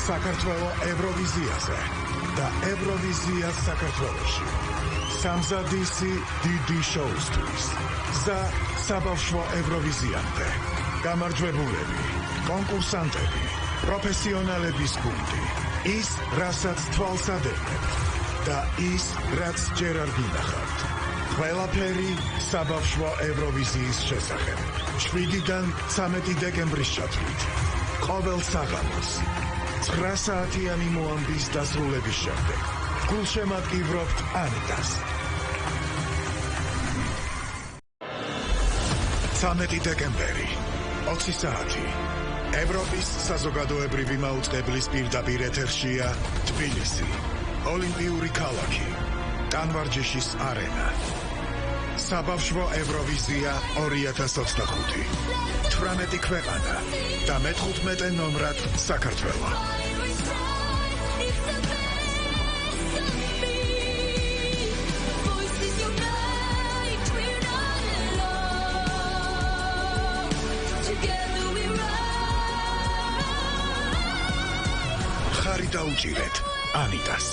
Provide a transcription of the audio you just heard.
საქართველოს ევროვიზიაზე და ევროვიზია საქართველოში. სამზადისი დიდი შოუსთვის. გზა საბავშვო ევროვიზიამდე. გამარჯვებულები, კონკურსანტები, პროფესიონალების გუნდი. ის, რასაც თვალს ადევნებთ და ის, რაც ჯერ არ გინახავთ. ყველაფერი საბავშვო ევროვიზიის შესახებ. 7-დან 13 დეკემბრის ჩათვლით. ყოველ საღამოს 9 საათიანი მოამბის დასრულების შემდეგ. გულშემატკივრობთ ანიტას. 13 დეკემბერი, 20 საათი. ევროპის საზოგადოებრივი მაუწყებლის პირდაპირ ეთერშია თბილისი, ოლიმპიური ქალაქი, ტანვარჯიშის არენა. საბავშვო ევროვიზია 2025. 18 ქვეყანა და მე-15 ნომრად საქართველო. ხარი დაუჭირეთ ანიტას.